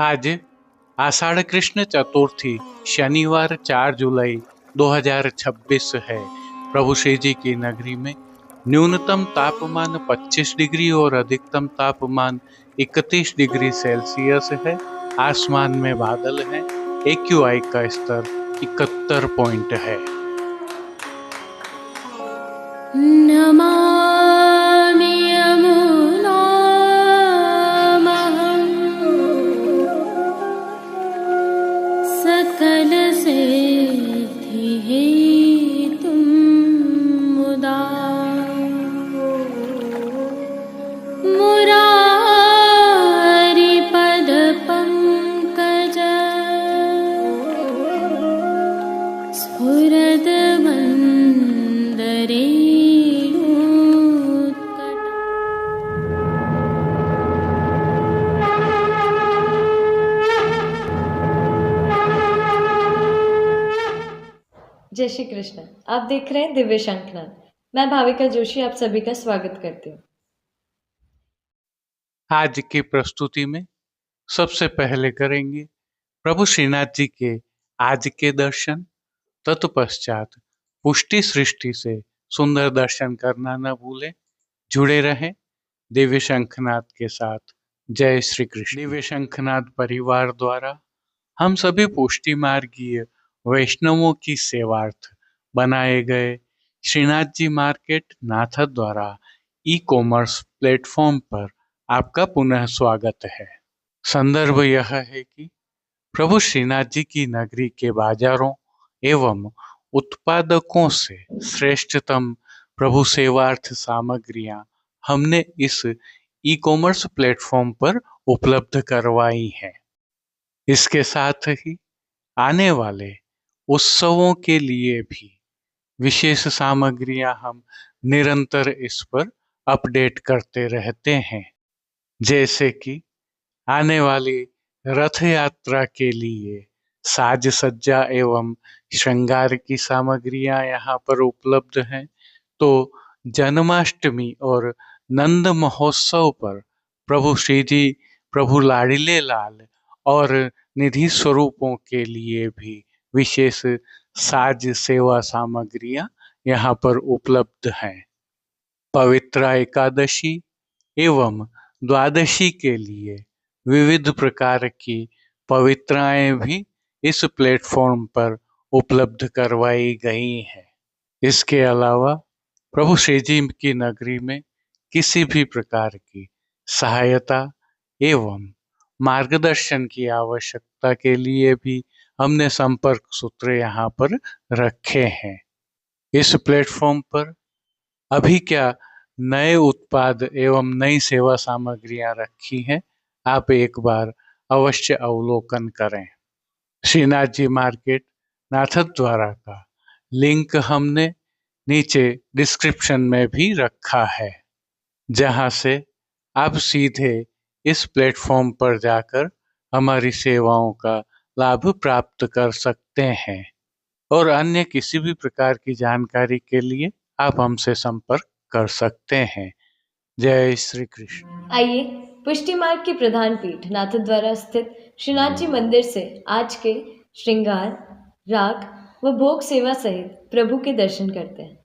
आज आषाढ़ कृष्ण चतुर्थी शनिवार 4 जुलाई 2026 है। प्रभु श्री जी की नगरी में न्यूनतम तापमान 25 डिग्री और अधिकतम तापमान 31 डिग्री सेल्सियस है। आसमान में बादल है। AQI का स्तर 71 पॉइंट है। नमामि यमुनामहं सकलसिद्धिहेतुं मुदा मुरारिपदपङ्कज स्फुरद्वन्दरे जय श्री कृष्ण। आप देख रहे हैं दिव्य शंखनाद। मैं भाविका जोशी आप सभी का स्वागत करती हूँ। आज की प्रस्तुति में सबसे पहले करेंगे प्रभु श्रीनाथ जी के आज के दर्शन। तत्पश्चात पुष्टि सृष्टि से सुंदर दर्शन करना न भूलें। जुड़े रहें दिव्य शंखनाद के साथ। जय श्री कृष्ण। दिव्य शंखनाद परिवार द्वारा हम सभी पुष्टि मार्गीय वैष्णवों की सेवार्थ बनाए गए श्रीनाथ जी मार्केट नाथ द्वारा ई-कॉमर्स प्लेटफॉर्म पर आपका पुनः स्वागत है। संदर्भ यह है कि प्रभु श्रीनाथ जी की नगरी के बाजारों एवं उत्पादकों से श्रेष्ठतम प्रभु सेवार्थ सामग्रियां हमने इस ई-कॉमर्स प्लेटफॉर्म पर उपलब्ध करवाई हैं। इसके साथ ही आने वाले उत्सवों के लिए भी विशेष सामग्रियां हम निरंतर इस पर अपडेट करते रहते हैं। जैसे कि आने वाली रथ यात्रा के लिए साज सज्जा एवं श्रृंगार की सामग्रियां यहाँ पर उपलब्ध हैं। तो जन्माष्टमी और नंद महोत्सव पर प्रभु श्री जी, प्रभु लाडीले लाल और निधि स्वरूपों के लिए भी विशेष साज सेवा सामग्रियां यहाँ पर उपलब्ध हैं। पवित्र एकादशी एवं द्वादशी के लिए विविध प्रकार की पवित्राएं भी इस प्लेटफॉर्म पर उपलब्ध करवाई गई हैं। इसके अलावा प्रभु श्री जी की नगरी में किसी भी प्रकार की सहायता एवं मार्गदर्शन की आवश्यकता के लिए भी हमने संपर्क सूत्र यहाँ पर रखे हैं। इस प्लेटफॉर्म पर अभी क्या नए उत्पाद एवं नई सेवा सामग्रियां रखी हैं, आप एक बार अवश्य अवलोकन करें। श्रीनाथ जी मार्केट नाथ द्वारा का लिंक हमने नीचे डिस्क्रिप्शन में भी रखा है, जहां से आप सीधे इस प्लेटफॉर्म पर जाकर हमारी सेवाओं का लाभ प्राप्त कर सकते हैं। और अन्य किसी भी प्रकार की जानकारी के लिए आप हमसे संपर्क कर सकते हैं। जय श्री कृष्ण। आइए पुष्टि मार्ग की प्रधान पीठ नाथ द्वारा स्थित श्रीनाथ जी मंदिर से आज के श्रृंगार, राग व भोग सेवा सहित प्रभु के दर्शन करते हैं।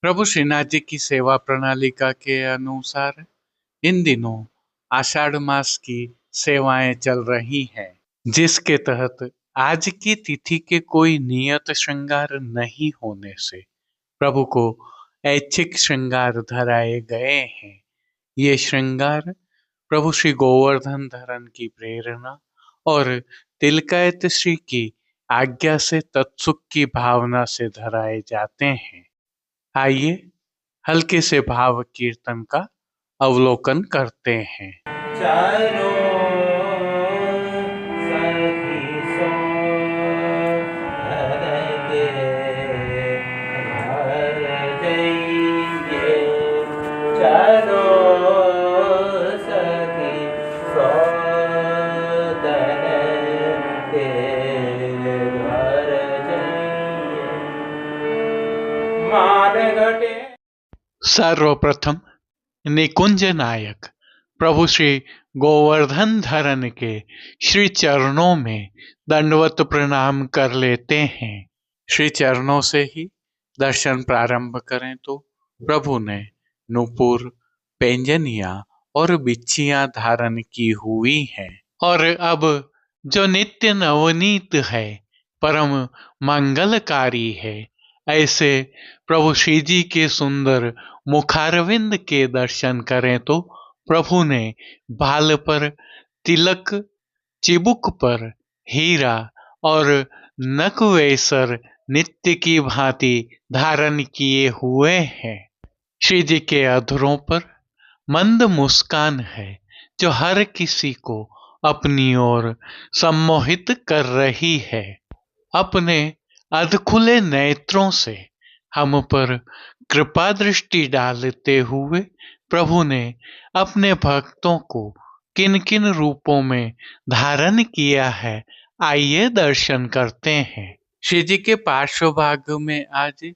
प्रभु श्रीनाथ जी की सेवा प्रणालिका के अनुसार इन दिनों आषाढ़ मास की सेवाएं चल रही हैं, जिसके तहत आज की तिथि के कोई नियत श्रृंगार नहीं होने से प्रभु को ऐच्छिक श्रृंगार धराए गए हैं। ये श्रृंगार प्रभु श्री गोवर्धन धरन की प्रेरणा और तिलकायत श्री की आज्ञा से तत्सुख की भावना से धराए जाते हैं। आइए हल्के से भाव कीर्तन का अवलोकन करते हैं। चारों सखी सो सर्वप्रथम निकुंज नायक प्रभु श्री गोवर्धन धरन के श्री चरणों में दंडवत प्रणाम कर लेते हैं। श्री चरणों से ही दर्शन प्रारंभ करें तो प्रभु ने नूपुर, पैंजनिया और बिच्छियां धारण की हुई हैं और अब जो नित्य नवनीत है, परम मंगलकारी है, ऐसे प्रभु श्री जी के सुंदर मुखारविंद के दर्शन करें तो प्रभु ने बाल पर तिलक, चिबुक पर हीरा और नकवेसर नित्य की भांति धारण किए हुए हैं। श्री जी के अधरों पर मंद मुस्कान है जो हर किसी को अपनी ओर सम्मोहित कर रही है। अपने अधखुले नेत्रों से हम पर कृपा दृष्टि डालते हुए प्रभु ने अपने भक्तों को किन किन रूपों में धारण किया है, आइए दर्शन करते हैं। श्री जी के पार्श्व भाग में आज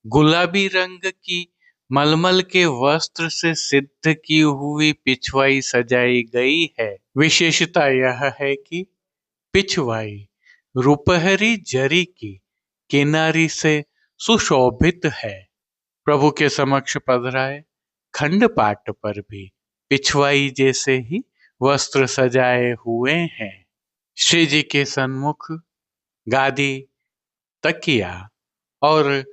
गुलाबी रंग की मलमल के वस्त्र से सिद्ध की हुई पिछवाई सजाई गई है। विशेषता यह है कि पिछवाई रुपहरी जरी की किनारी से सुशोभित है। प्रभु के समक्ष पधराए खंडपाट पर भी पिछवाई जैसे ही वस्त्र सजाए हुए हैं। श्री जी के सन्मुख गादी, तकिया और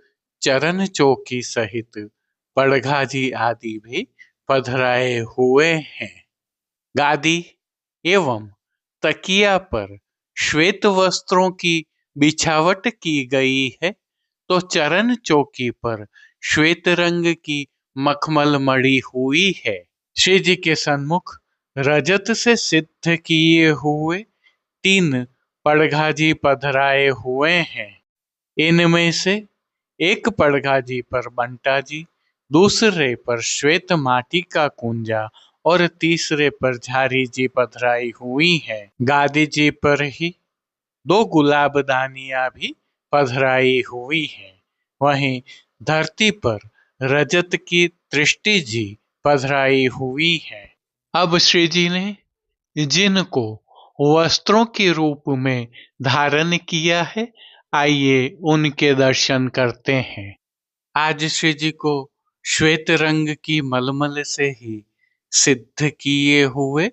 चरण चौकी सहित पड़घाजी आदि भी पधराए हुए हैं। गादी एवं तकिया पर श्वेत वस्त्रों की बिछावट की गई है, तो चरण चौकी पर श्वेत रंग की मखमल मड़ी हुई है। श्री जी के सन्मुख रजत से सिद्ध किए हुए 3 पड़घाजी पधराए हुए हैं। इनमें से एक पड़घाजी पर बंटा जी, दूसरे पर श्वेत माटी का कुंजा और तीसरे पर झारी जी पधराई हुई है। गादी जी पर ही 2 गुलाबदानियां भी पधराई हुई है। वहीं धरती पर रजत की दृष्टि जी पधराई हुई है। अब श्री जी ने जिनको वस्त्रों के रूप में धारण किया है, आइए उनके दर्शन करते हैं। आज श्री जी को श्वेत रंग की मलमल से ही सिद्ध किए हुए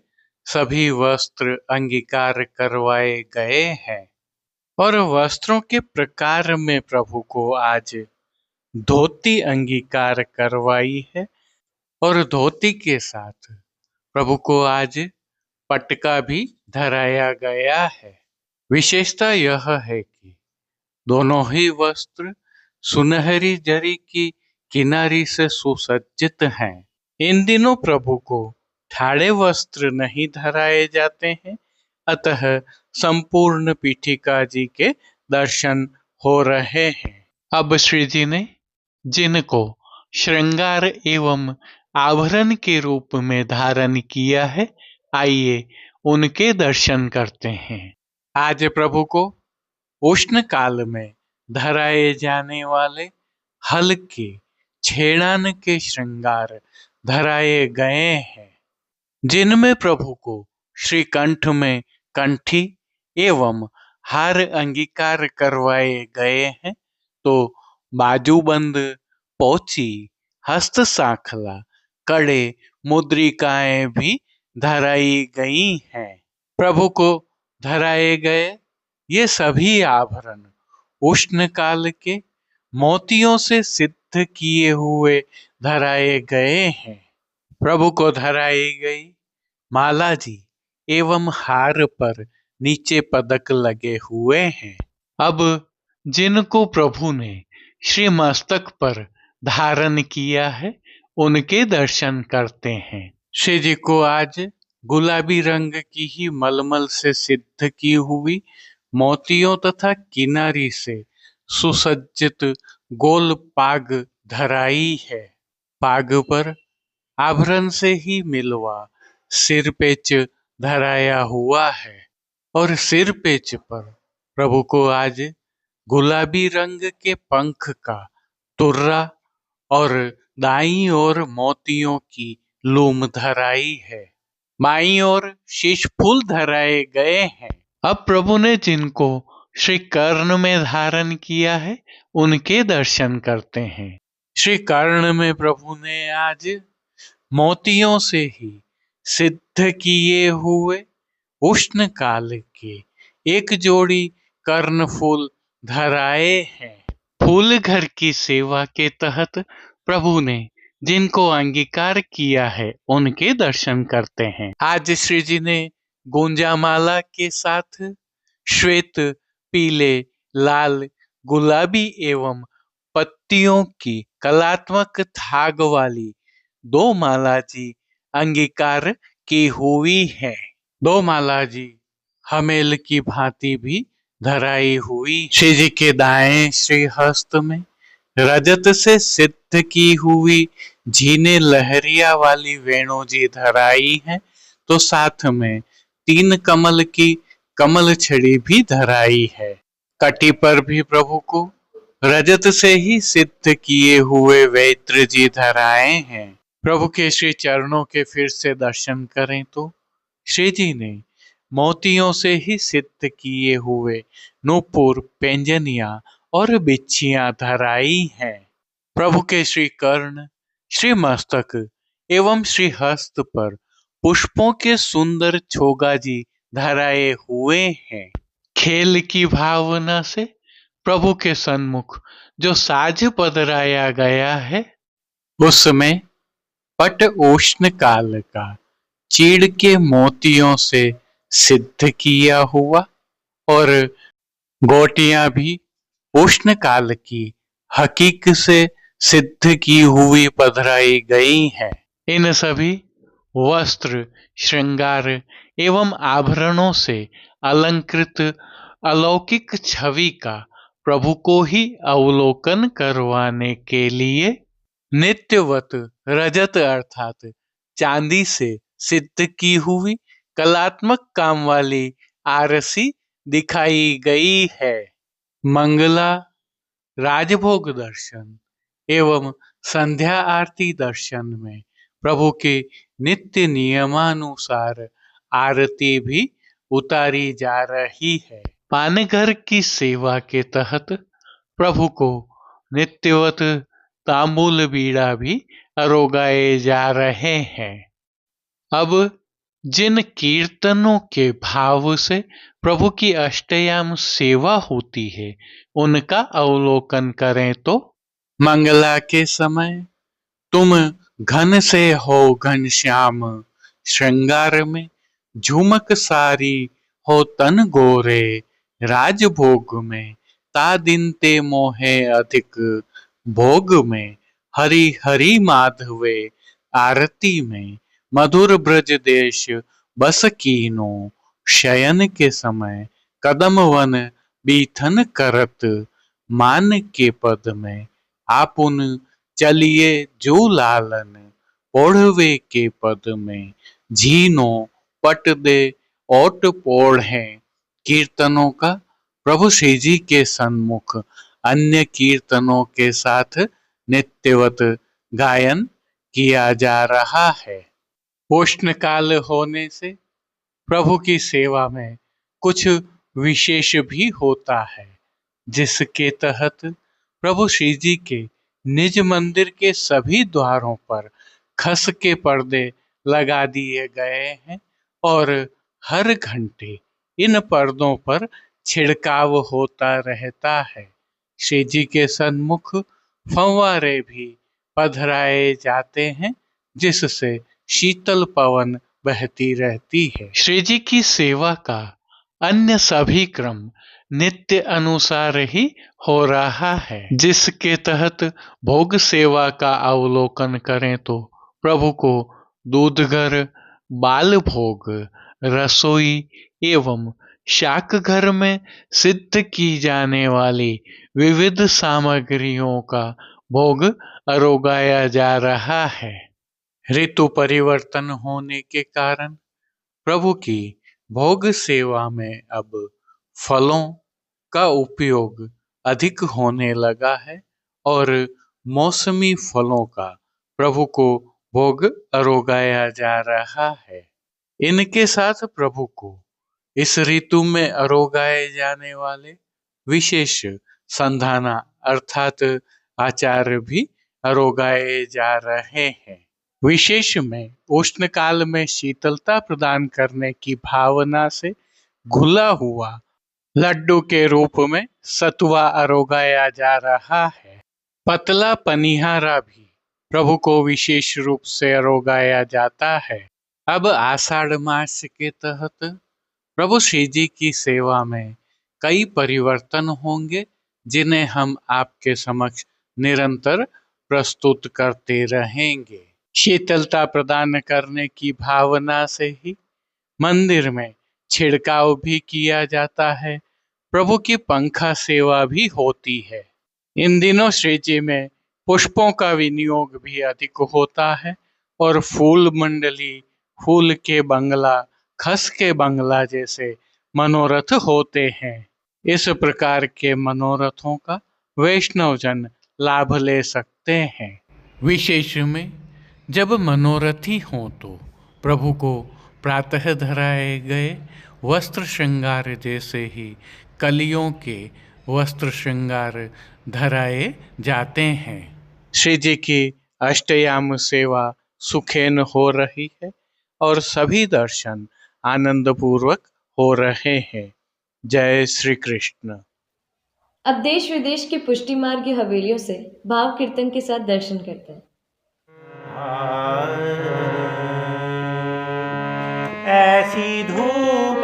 सभी वस्त्र अंगीकार करवाए गए हैं और वस्त्रों के प्रकार में प्रभु को आज धोती अंगीकार करवाई है और धोती के साथ प्रभु को आज पटका भी धराया गया है। विशेषता यह है कि दोनों ही वस्त्र सुनहरी जरी की किनारी से सुसज्जित हैं। इन दिनों प्रभु को ठाड़े वस्त्र नहीं धराए जाते हैं, अतः संपूर्ण पीठिका जी के दर्शन हो रहे हैं। अब श्री जी ने जिनको श्रृंगार एवं आभरण के रूप में धारण किया है, आइए उनके दर्शन करते हैं। आज प्रभु को उष्ण काल में धराए जाने वाले हल्के छेड़ान के श्रृंगार धराए गए हैं, जिनमें प्रभु को श्री कंठ में कंठी एवं हार अंगीकार करवाए गए हैं, तो बाजूबंद, पोची, हस्त सांखला, कड़े, मुद्रिकाएं भी धराई गई हैं। प्रभु को धराए गए ये सभी आभरण उष्ण काल के मोतियों से सिद्ध किए हुए धराए गए हैं। प्रभु को धराई गई माला जी एवं हार पर नीचे पदक लगे हुए हैं। अब जिनको प्रभु ने श्री मस्तक पर धारण किया है, उनके दर्शन करते हैं। श्री जी को आज गुलाबी रंग की ही मलमल से सिद्ध की हुई मोतियों तथा किनारी से सुसज्जित गोल पाग धराई है। पाग पर आभरण से ही मिलवा सिर पेच धराया हुआ है और सिर पेच पर प्रभु को आज गुलाबी रंग के पंख का तुर्रा और दाईं ओर मोतियों की लूम धराई है, बाईं ओर शीश फूल धराए गए हैं। अब प्रभु ने जिनको श्री कर्ण में धारण किया है उनके दर्शन करते हैं। श्री कर्ण में प्रभु ने आज मोतियों से ही सिद्ध किए हुए उष्ण काल के एक जोड़ी कर्ण फूल धराए हैं। फूल घर की सेवा के तहत प्रभु ने जिनको अंगीकार किया है उनके दर्शन करते हैं। आज श्री जी ने गुंजामाला के साथ श्वेत, पीले, लाल, गुलाबी एवं पत्तियों की कलात्मक थाग वाली दो माला जी अंगीकार की हुई है। दो माला जी हमेल की भांति भी धराई हुई। श्री जी के दाएं श्री हस्त में रजत से सिद्ध की हुई झीने लहरिया वाली वेणु जी धराई है, तो साथ में 3 कमल की कमल छड़ी भी धराई है। कटी पर भी प्रभु को रजत से ही सिद्ध किए हुए वेत्र जी धराए हैं। प्रभु के श्री चरणों के फिर से दर्शन करें तो श्री जी ने मोतियों से ही सिद्ध किए हुए नूपुर, पैंजनिया और बिच्छियां धराई हैं। प्रभु के श्री कर्ण, श्री मस्तक एवं श्री हस्त पर पुष्पों के सुंदर छोगा जी धराए हुए हैं। खेल की भावना से प्रभु के सन्मुख जो साज पधराया गया है उसमें पट उष्ण काल का चीड़ के मोतियों से सिद्ध किया हुआ और गोटियां भी उष्ण काल की हकीक से सिद्ध की हुई पधराई गई हैं। इन सभी वस्त्र, श्रृंगार एवं आभरणों से अलंकृत अलौकिक छवि का प्रभु को ही अवलोकन करवाने के लिए नित्यवत रजत अर्थात चांदी से सिद्ध की हुई कलात्मक काम वाली आरसी दिखाई गई है। मंगला, राजभोग दर्शन एवं संध्या आरती दर्शन में प्रभु के नित्य नियमानुसार आरती भी उतारी जा रही है। पानघर की सेवा के तहत प्रभु को नित्यवत तांबूल बीड़ा भी अरोगाए जा रहे हैं। अब जिन कीर्तनों के भाव से प्रभु की अष्टयाम सेवा होती है उनका अवलोकन करें तो मंगला के समय तुम घन से हो घनश्याम, श्रृंगार में झुमक सारी हो तन गोरे, राजभोग में ता दिन ते मोहे अधिक, भोग में हरि हरि माधवे, आरती में मधुर ब्रज देश बस कीनो, शयन के समय कदम वन बीथन करत, मान के पद में आपुन चलिए जो लालन, ओढ़वे के पद में झीनो पट दे ओट पोढ़ हैं। कीर्तनों का प्रभु श्री जी के सन्मुख अन्य कीर्तनों के साथ नित्यवत गायन किया जा रहा है। उष्ण काल होने से प्रभु की सेवा में कुछ विशेष भी होता है, जिसके तहत प्रभु श्री जी के निज मंदिर के सभी द्वारों पर खस के पर्दे लगा दिए गए हैं और हर घंटे इन पर्दों पर छिड़काव होता रहता है। श्री जी के सन्मुख फव्वारे भी पधराए जाते हैं, जिससे शीतल पवन बहती रहती है। श्री जी की सेवा का अन्य सभी क्रम नित्य अनुसार ही हो रहा है, जिसके तहत भोग सेवा का अवलोकन करें तो प्रभु को दूधघर, बाल भोग, रसोई एवं शाक घर में सिद्ध की जाने वाली विविध सामग्रियों का भोग अरोगाया जा रहा है। ऋतु परिवर्तन होने के कारण प्रभु की भोग सेवा में अब फलों का उपयोग अधिक होने लगा है और मौसमी फलों का प्रभु को भोग अरोगाया जा रहा है। इनके साथ प्रभु को इस ऋतु में अरोगाए जाने वाले विशेष संधाना अर्थात आचार भी अरोगाए जा रहे हैं। विशेष में उष्ण काल में शीतलता प्रदान करने की भावना से घुला हुआ लड्डू के रूप में सतुआ अरोगाया जा रहा है। पतला पनिहारा भी प्रभु को विशेष रूप से अरोगाया जाता है। अब आषाढ़ मास के तहत प्रभु श्री जी की सेवा में कई परिवर्तन होंगे, जिन्हें हम आपके समक्ष निरंतर प्रस्तुत करते रहेंगे। शीतलता प्रदान करने की भावना से ही मंदिर में छिड़काव भी किया जाता है। प्रभु की पंखा सेवा भी होती है। इन दिनों श्री जी में पुष्पों का विनियोग भी अधिक होता है और फूल मंडली, फूल के बंगला, खस के बंगला जैसे मनोरथ होते हैं। इस प्रकार के मनोरथों का वैष्णवजन लाभ ले सकते हैं। विशेष में जब मनोरथी हों तो प्रभु को प्रातः धराए गए वस्त्र श्रृंगार जैसे ही कलियों के वस्त्र श्रृंगार धराए जाते हैं। श्री जी की अष्टयाम सेवा सुखेन हो रही है और सभी दर्शन आनंद पूर्वक हो रहे हैं। जय श्री कृष्ण। अब देश विदेश की पुष्टि मार्ग की हवेलियों से भाव कीर्तन के साथ दर्शन करते हैं। ऐसी धूप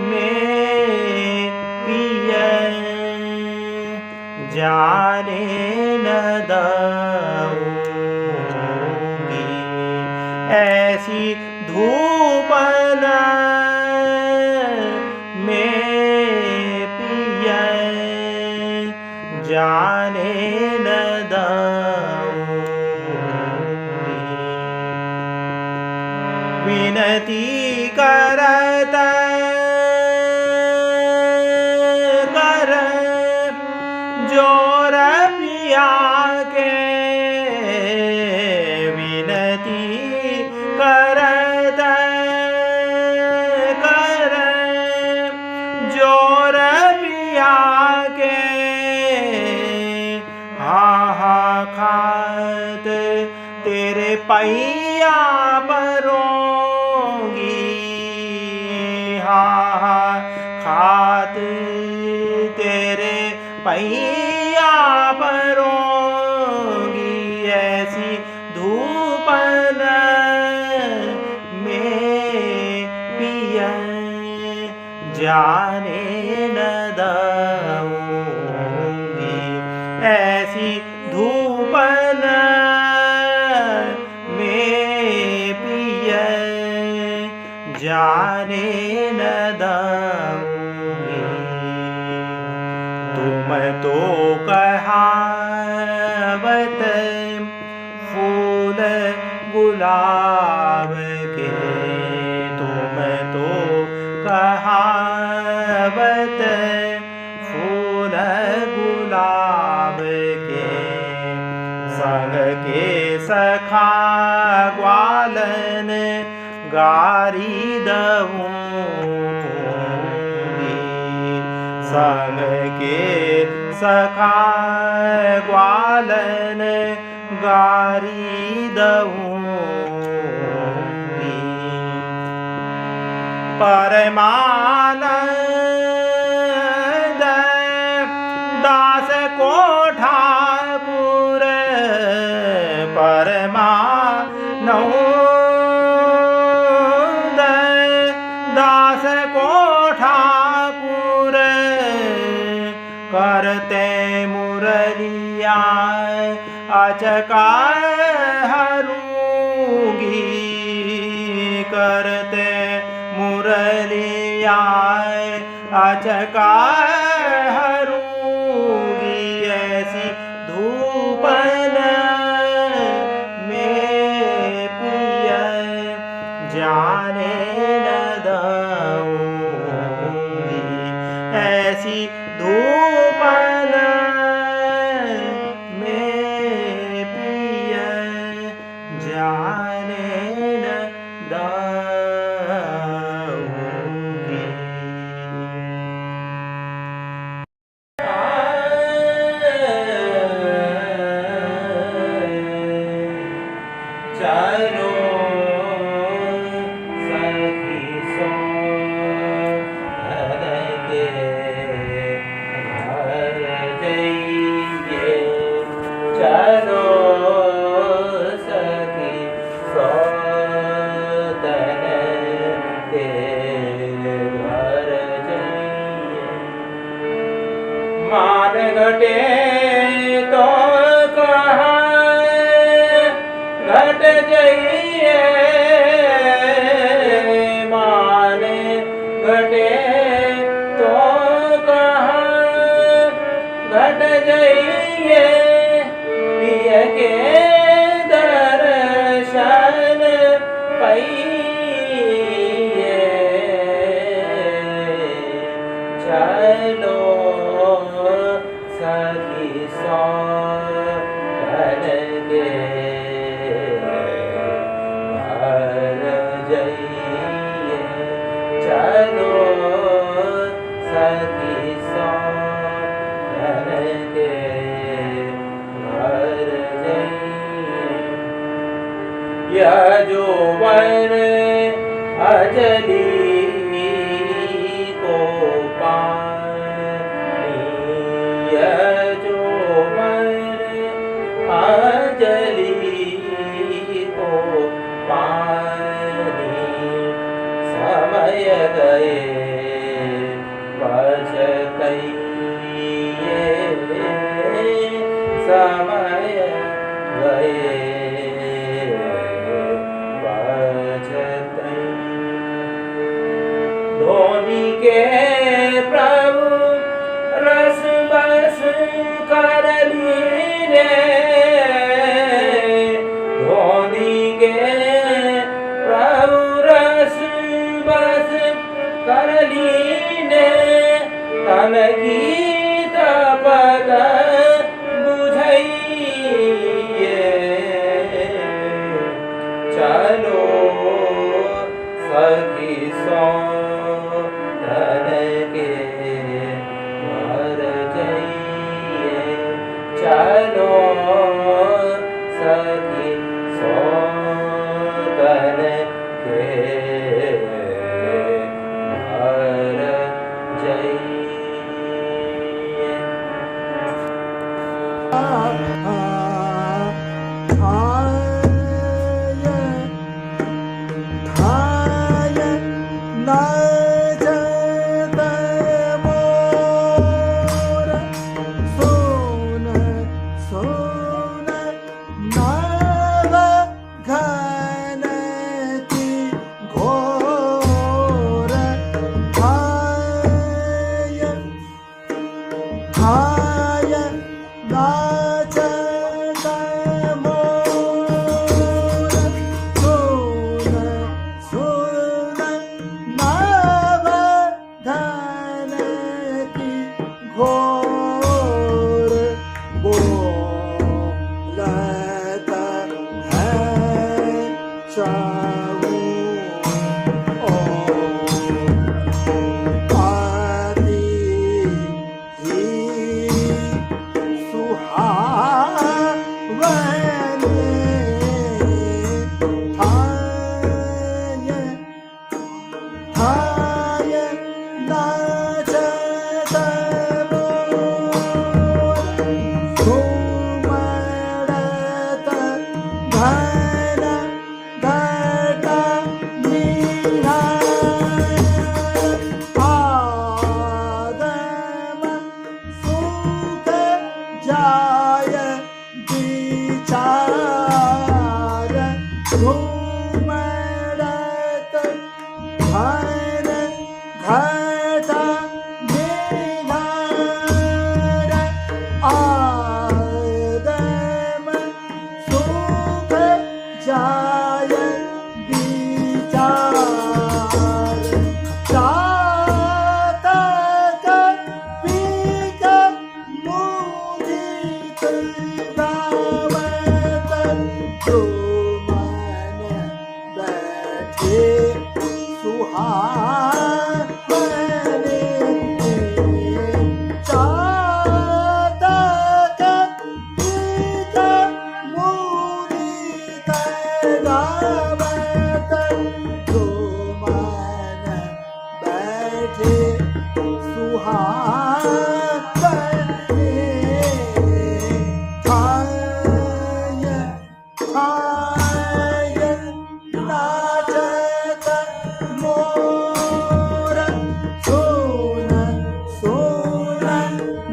में पिया जाने न दूंगी, ऐसी धूप में पिया जाने न विनती करत कर जोर पिया के, विनती करत कर जोर पिया के, हा हा खात तेरे पैया परो खात तेरे पैया परोगी, ऐसी धूप में पिया जाने न दूंगी, ऐसी धूप में पिया जाने न दूंगी। तुम तो कहावत फूल गुलाब के, तुम तो कहावत फूल गुलाब के, संग के सखा ग्वालन गारी दूंगी, संग के सखा ग्वालन गारी दूंगी। परमानंद दास को ठाकुर परमानंद दास को ठाकुर करते मुरलिया अचका हरूंगी, करते मुरलिया अचका हरूंगी, ऐसी धूप में पिया जाने न दूंगी, ऐसी धूप घटे तो कहाँ घट जाइए माने घटे तो कहाँ घट जाइए पिय के दर्शन पाइए चलो सखी सो घर के घर जाइए चलो सखी सो घर के घर जाइए यह जो वन अजली को पानी यह जो वन अजली को पानी समय गए पछतइए समय गए धोनी के प्रभु रस बस कर लीने धोनी के प्रभु रस बस कर लीने तन की तपत बुझाइए चलो सखी सो धन के घर जाइए चलो सखी सो धन के घर जाइए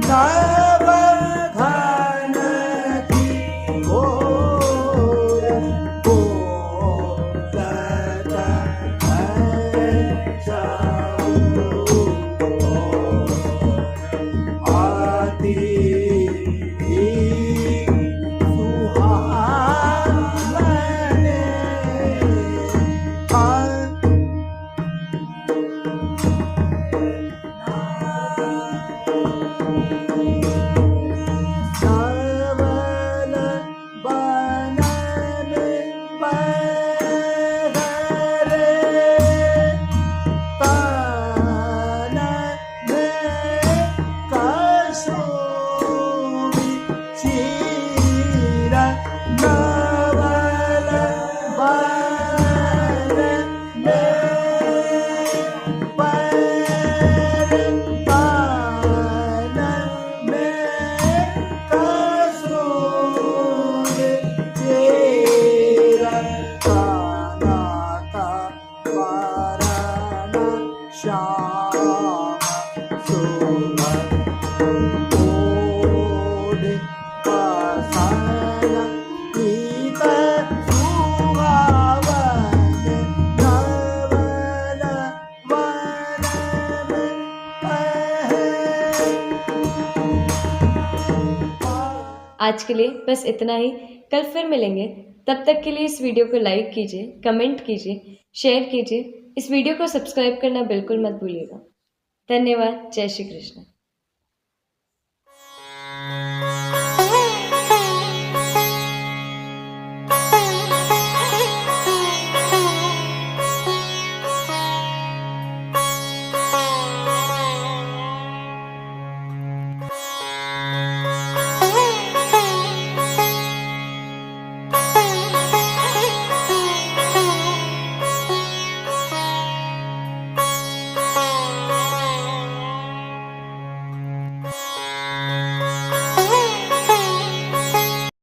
Never आज के लिए बस इतना ही। कल फिर मिलेंगे। तब तक के लिए इस वीडियो को लाइक कीजिए, कमेंट कीजिए, शेयर कीजिए। इस वीडियो को सब्सक्राइब करना बिल्कुल मत भूलिएगा। धन्यवाद। जय श्री कृष्ण।